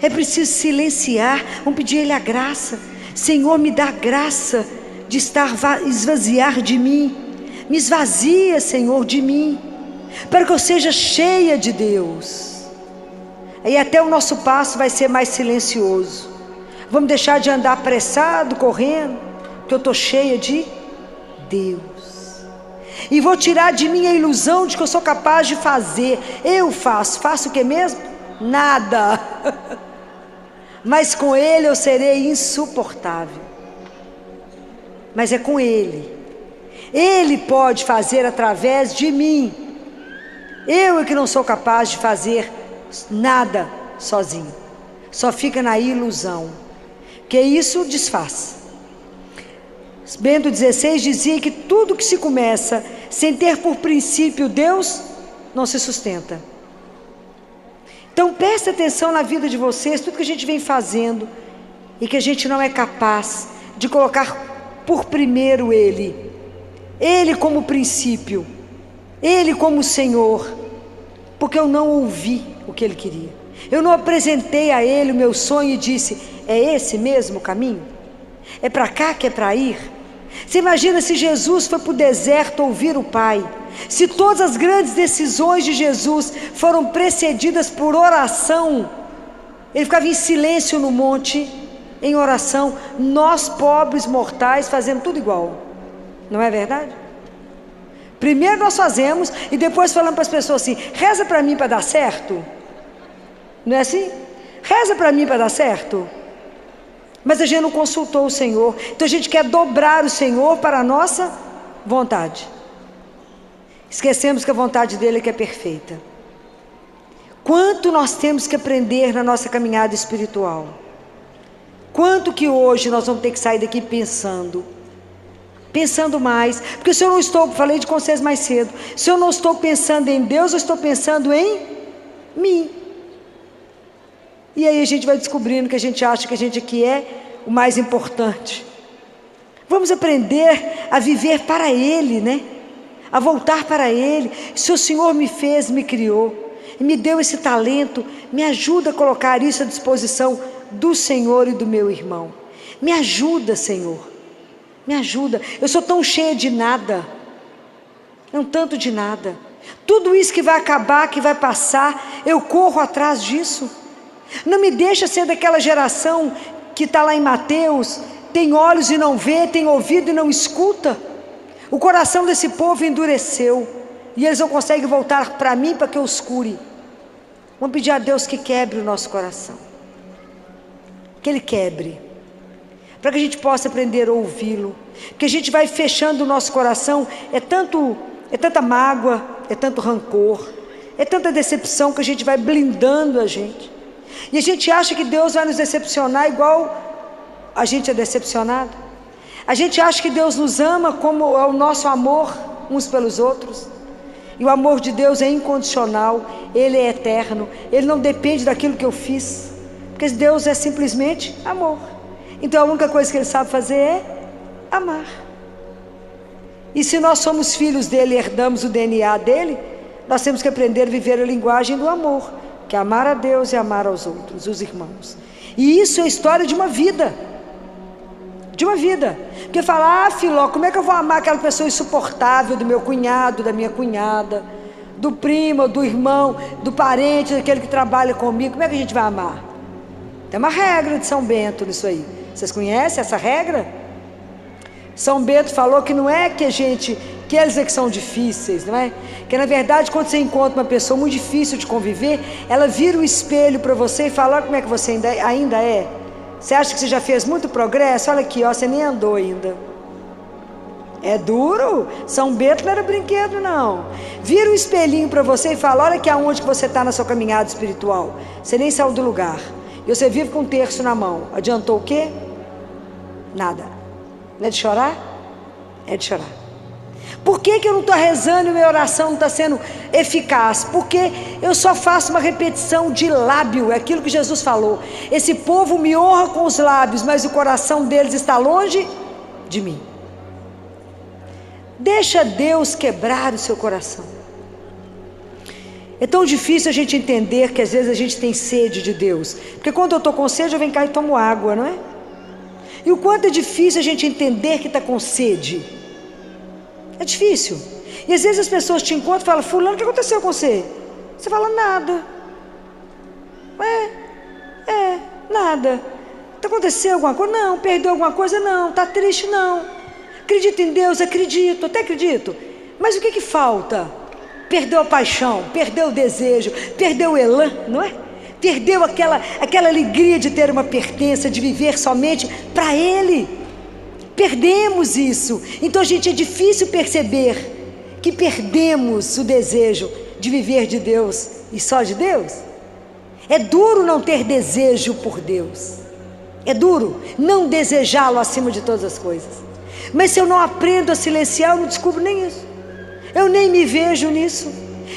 É preciso silenciar. Vamos pedir a Ele a graça. Senhor, me dá graça de esvaziar de mim. Me esvazia, Senhor, de mim, para que eu seja cheia de Deus. Aí até o nosso passo vai ser mais silencioso. Vamos deixar de andar apressado, correndo, porque eu estou cheia de Deus. E vou tirar de mim a ilusão de que eu sou capaz de fazer. Eu faço o que mesmo? Nada. Mas com Ele eu serei insuportável. Mas é com Ele. Ele pode fazer através de mim. Eu é que não sou capaz de fazer nada sozinho. Só fica na ilusão, que isso desfaz. Bento XVI dizia que tudo que se começa sem ter por princípio Deus, não se sustenta. Então preste atenção na vida de vocês, tudo que a gente vem fazendo e que a gente não é capaz de colocar por primeiro Ele como princípio, Ele como Senhor, porque eu não ouvi o que Ele queria. Eu não apresentei a Ele o meu sonho e disse: é esse mesmo o caminho? É para cá que é para ir? Você imagina se Jesus foi para o deserto ouvir o Pai, se todas as grandes decisões de Jesus foram precedidas por oração. Ele ficava em silêncio no monte, em oração. Nós pobres mortais fazemos tudo igual, não é verdade? Primeiro nós fazemos e depois falamos para as pessoas assim: reza para mim para dar certo. Não é assim? Reza para mim para dar certo. Mas a gente não consultou o Senhor. Então a gente quer dobrar o Senhor para a nossa vontade. Esquecemos que a vontade dele é que é perfeita. Quanto nós temos que aprender na nossa caminhada espiritual. Quanto que hoje nós vamos ter que sair daqui pensando mais. Porque se eu não estou, falei de vocês mais cedo, se eu não estou pensando em Deus, eu estou pensando em mim. E aí a gente vai descobrindo que a gente acha que a gente aqui é o mais importante. Vamos aprender a viver para Ele, né? A voltar para Ele. Se o Senhor me fez, me criou, e me deu esse talento, me ajuda a colocar isso à disposição do Senhor e do meu irmão. Me ajuda, Senhor. Me ajuda. Eu sou tão cheia de nada. É um tanto de nada. Tudo isso que vai acabar, que vai passar, eu corro atrás disso. Não me deixa ser daquela geração que está lá em Mateus, tem olhos e não vê, tem ouvido e não escuta. O coração desse povo endureceu, e eles não conseguem voltar para mim para que eu os cure. Vamos pedir a Deus que quebre o nosso coração, que Ele quebre, para que a gente possa aprender a ouvi-lo. Porque a gente vai fechando o nosso coração, é tanta mágoa, é tanto rancor, é tanta decepção, que a gente vai blindando a gente. E a gente acha que Deus vai nos decepcionar igual a gente é decepcionado. A gente acha que Deus nos ama como é o nosso amor uns pelos outros. E o amor de Deus é incondicional, Ele é eterno, Ele não depende daquilo que eu fiz, porque Deus é simplesmente amor. Então a única coisa que Ele sabe fazer é amar. E se nós somos filhos dEle e herdamos o DNA dEle, nós temos que aprender a viver a linguagem do amor, que é amar a Deus e amar aos outros, os irmãos. E isso é a história de uma vida. De uma vida. Porque fala: Filó, como é que eu vou amar aquela pessoa insuportável do meu cunhado, da minha cunhada, do primo, do irmão, do parente, daquele que trabalha comigo? Como é que a gente vai amar? Tem uma regra de São Bento nisso aí. Vocês conhecem essa regra? São Bento falou que não é que eles é que são difíceis, não é? Que na verdade, quando você encontra uma pessoa muito difícil de conviver, ela vira o espelho para você e fala: olha como é que você ainda é. Você acha que você já fez muito progresso? Olha aqui, ó, você nem andou ainda. É duro. São Bento não era brinquedo, não. Vira um espelhinho para você e fala: olha aqui aonde que você está na sua caminhada espiritual. Você nem saiu do lugar. E você vive com um terço na mão. Adiantou o quê? Nada. Não é de chorar? É de chorar. Por que eu não estou rezando e minha oração não está sendo eficaz? Porque eu só faço uma repetição de lábio, é aquilo que Jesus falou. Esse povo me honra com os lábios, mas o coração deles está longe de mim. Deixa Deus quebrar o seu coração. É tão difícil a gente entender que às vezes a gente tem sede de Deus. Porque quando eu estou com sede, eu venho cá e tomo água, não é? E o quanto é difícil a gente entender que está com sede. É difícil. E às vezes as pessoas te encontram e falam: fulano, o que aconteceu com você? Você fala: nada. Nada. Aconteceu alguma coisa? Não. Perdeu alguma coisa? Não. Está triste? Não. Acredita em Deus? Acredito, até acredito. Mas o que falta? Perdeu a paixão, perdeu o desejo, perdeu o elan, não é? Perdeu aquela alegria de ter uma pertença, de viver somente para Ele. Perdemos isso. Então, gente, é difícil perceber que perdemos o desejo de viver de Deus e só de Deus. É duro não ter desejo por Deus. É duro não desejá-lo acima de todas as coisas. Mas se eu não aprendo a silenciar, eu não descubro nem isso. Eu nem me vejo nisso.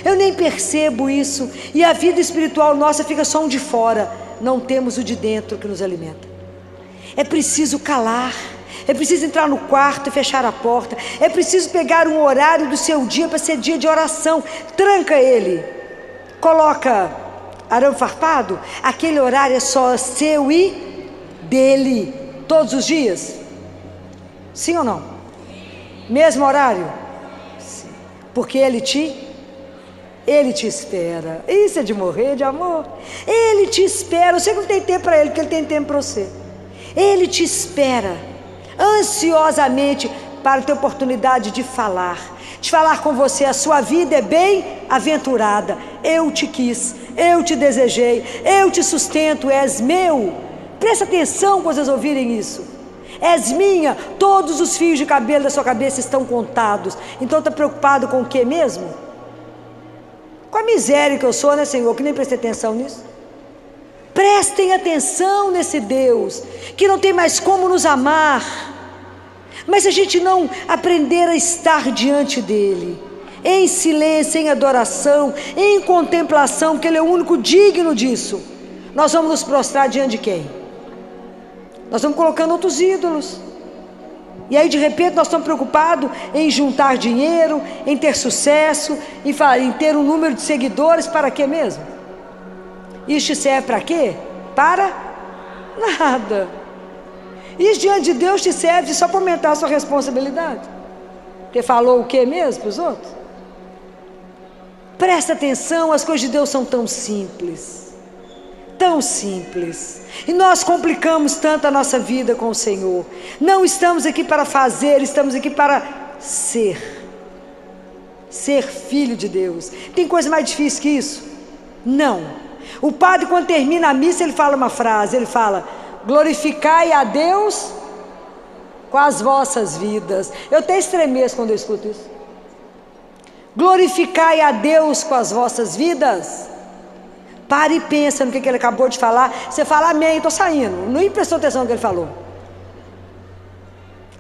Eu nem percebo isso. E a vida espiritual nossa fica só um de fora. Não temos o de dentro que nos alimenta. É preciso calar. É preciso entrar no quarto e fechar a porta. É preciso pegar um horário do seu dia para ser dia de oração. Tranca ele. Coloca arame farpado. Aquele horário é só seu e dele. Todos os dias? Sim ou não? Mesmo horário? Sim. Porque ele te espera. Isso é de morrer de amor. Ele te espera. Você não tem tempo para ele, porque ele tem tempo para você. Ele te espera ansiosamente para ter oportunidade de falar com você. A sua vida é bem-aventurada. Eu te quis, eu te desejei, eu te sustento, és meu. Presta atenção quando vocês ouvirem isso. És minha, todos os fios de cabelo da sua cabeça estão contados. Então está preocupado com o que mesmo? Com a miséria que eu sou, né, Senhor? Que nem prestei atenção nisso. Prestem atenção nesse Deus que não tem mais como nos amar. Mas se a gente não aprender a estar diante dele, em silêncio, em adoração, em contemplação, porque ele é o único digno disso, nós vamos nos prostrar diante de quem? Nós estamos colocando outros ídolos. E aí de repente nós estamos preocupados em juntar dinheiro, em ter sucesso, em ter um número de seguidores. Para quê mesmo? Isso te serve para quê? Para nada. Isso diante de Deus te serve só para aumentar a sua responsabilidade. Porque falou o quê mesmo para os outros? Presta atenção, as coisas de Deus são tão simples. Tão simples. E nós complicamos tanto a nossa vida com o Senhor. Não estamos aqui para fazer, estamos aqui para ser. Ser filho de Deus. Tem coisa mais difícil que isso? Não. O padre, quando termina a missa, ele fala uma frase, ele fala: glorificai a Deus com as vossas vidas. Eu até estremeço quando eu escuto isso. Glorificai a Deus com as vossas vidas. Pare e pensa no que ele acabou de falar. Você fala amém, estou saindo. Não prestou atenção no que ele falou.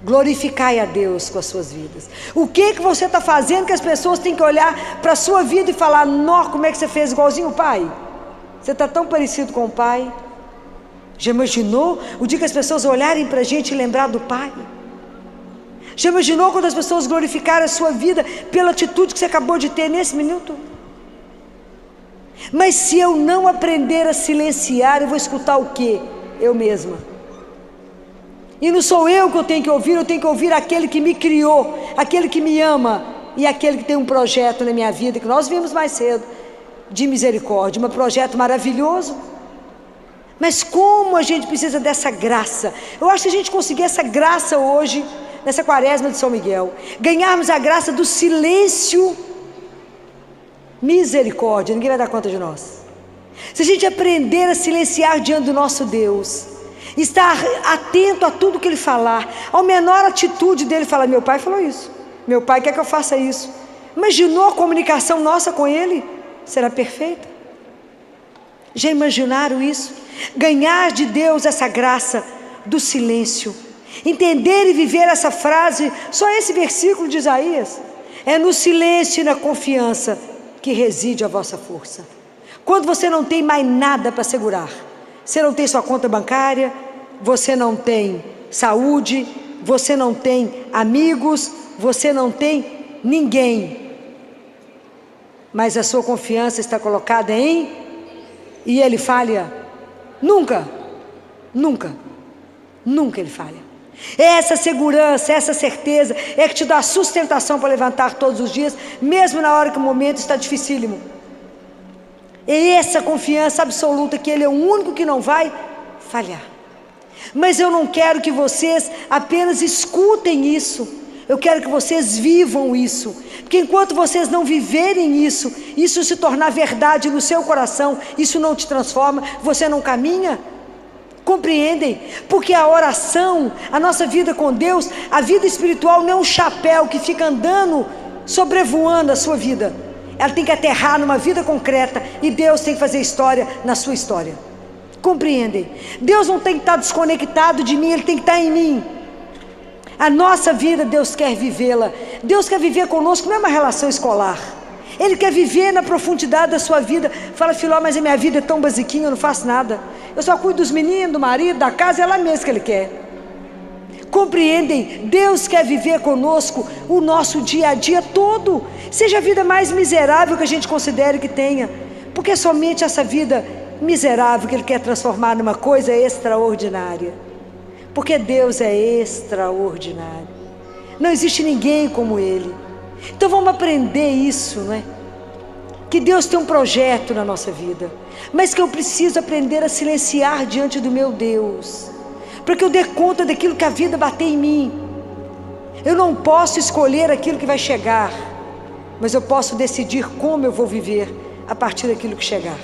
Glorificai a Deus com as suas vidas. O que você está fazendo que as pessoas têm que olhar para a sua vida e falar: nó, como é que você fez igualzinho o pai? Você está tão parecido com o pai. Já imaginou o dia que as pessoas olharem para a gente e lembrar do pai? Já imaginou quando as pessoas glorificarem a sua vida pela atitude que você acabou de ter nesse minuto? Mas se eu não aprender a silenciar, eu vou escutar o quê? Eu mesma. E não sou eu que eu tenho que ouvir aquele que me criou, aquele que me ama e aquele que tem um projeto na minha vida, que nós vimos mais cedo, de misericórdia, um projeto maravilhoso. Mas como a gente precisa dessa graça. Eu acho que a gente conseguir essa graça hoje, nessa quaresma de São Miguel, ganharmos a graça do silêncio. Misericórdia, ninguém vai dar conta de nós. Se a gente aprender a silenciar diante do nosso Deus, estar atento a tudo que Ele falar, ao menor atitude dele, falar: meu pai falou isso, meu pai quer que eu faça isso. Imaginou a comunicação nossa com Ele? Será perfeita? Já imaginaram isso? Ganhar de Deus essa graça do silêncio. Entender e viver essa frase, só esse versículo de Isaías, é no silêncio e na confiança que reside a vossa força. Quando você não tem mais nada para segurar, você não tem sua conta bancária, você não tem saúde, você não tem amigos, você não tem ninguém, mas a sua confiança está colocada em, e ele falha? Nunca, nunca, nunca ele falha. Essa segurança, essa certeza é que te dá sustentação para levantar todos os dias, mesmo na hora que o momento está dificílimo. É essa confiança absoluta que ele é o único que não vai falhar. Mas eu não quero que vocês apenas escutem isso, eu quero que vocês vivam isso, porque enquanto vocês não viverem isso, isso se tornar verdade no seu coração, isso não te transforma, você não caminha. Compreendem? Porque a oração, a nossa vida com Deus, a vida espiritual não é um chapéu que fica andando, sobrevoando a sua vida. Ela tem que aterrar numa vida concreta, e Deus tem que fazer história na sua história. Compreendem? Deus não tem que estar desconectado de mim, Ele tem que estar em mim. A nossa vida Deus quer vivê-la. Deus quer viver conosco, não é uma relação escolar. Ele quer viver na profundidade da sua vida. Fala, Filó, mas a minha vida é tão basiquinha, eu não faço nada. Eu só cuido dos meninos, do marido, da casa, é lá mesmo que Ele quer. Compreendem? Deus quer viver conosco o nosso dia a dia todo. Seja a vida mais miserável que a gente considere que tenha. Porque é somente essa vida miserável que Ele quer transformar numa coisa extraordinária. Porque Deus é extraordinário. Não existe ninguém como Ele. Então vamos aprender isso, não é? Que Deus tem um projeto na nossa vida, mas que eu preciso aprender a silenciar diante do meu Deus, para que eu dê conta daquilo que a vida bater em mim. Eu não posso escolher aquilo que vai chegar, mas eu posso decidir como eu vou viver a partir daquilo que chegar.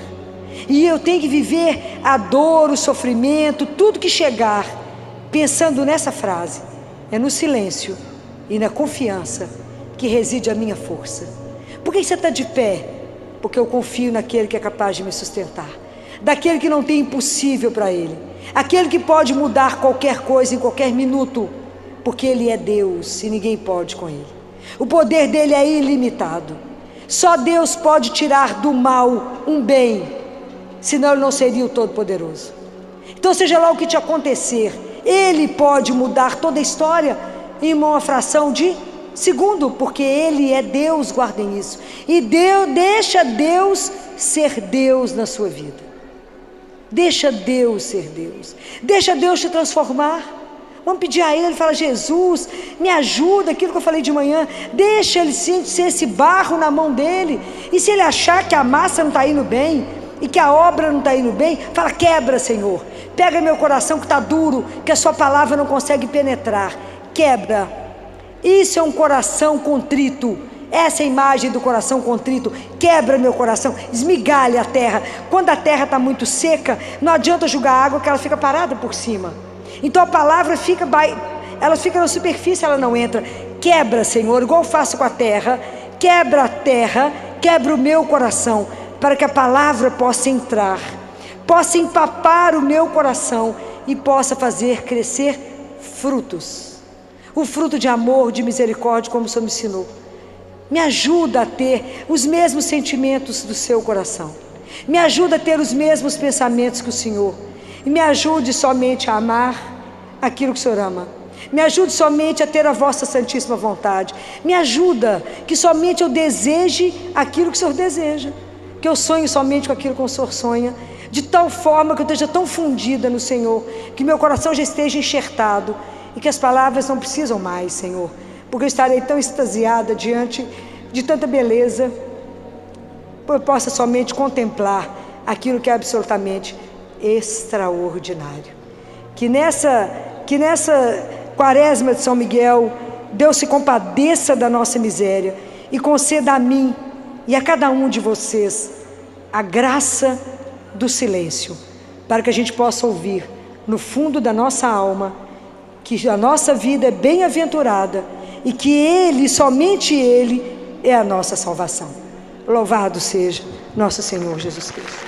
E eu tenho que viver a dor, o sofrimento, tudo que chegar, pensando nessa frase: é no silêncio e na confiança que reside a minha força. Por que você está de pé? Porque eu confio naquele que é capaz de me sustentar, daquele que não tem impossível para Ele, aquele que pode mudar qualquer coisa em qualquer minuto, porque Ele é Deus e ninguém pode com Ele. O poder dele é ilimitado. Só Deus pode tirar do mal um bem, senão Ele não seria o Todo-Poderoso. Então, seja lá o que te acontecer, Ele pode mudar toda a história em uma fração de segundo, porque Ele é Deus, guardem isso. E deixa Deus ser Deus na sua vida. Deixa Deus ser Deus. Deixa Deus te transformar. Vamos pedir a Ele, Ele fala: Jesus, me ajuda, aquilo que eu falei de manhã. Deixa Ele ser esse barro na mão dEle. E se Ele achar que a massa não está indo bem, e que a obra não está indo bem, fala: quebra, Senhor. Pega meu coração que está duro, que a sua palavra não consegue penetrar. Quebra. Isso é um coração contrito. Essa é a imagem do coração contrito. Quebra meu coração, esmigalha a terra. Quando a terra está muito seca, não adianta jogar água, que ela fica parada por cima. Então a palavra ela fica na superfície, ela não entra. Quebra, Senhor, igual eu faço com a terra. Quebra a terra, quebra o meu coração, para que a palavra possa entrar, possa empapar o meu coração e possa fazer crescer frutos. O fruto de amor, de misericórdia, como o Senhor me ensinou. Me ajuda a ter os mesmos sentimentos do seu coração. Me ajuda a ter os mesmos pensamentos que o Senhor. E me ajude somente a amar aquilo que o Senhor ama. Me ajude somente a ter a vossa santíssima vontade. Me ajuda que somente eu deseje aquilo que o Senhor deseja. Que eu sonhe somente com aquilo que o Senhor sonha. De tal forma que eu esteja tão fundida no Senhor, que meu coração já esteja enxertado. E que as palavras não precisam mais, Senhor, porque eu estarei tão extasiada diante de tanta beleza, eu possa somente contemplar aquilo que é absolutamente extraordinário. Que nessa quaresma de São Miguel, Deus se compadeça da nossa miséria e conceda a mim e a cada um de vocês a graça do silêncio, para que a gente possa ouvir no fundo da nossa alma que a nossa vida é bem-aventurada e que Ele, somente Ele, é a nossa salvação. Louvado seja nosso Senhor Jesus Cristo.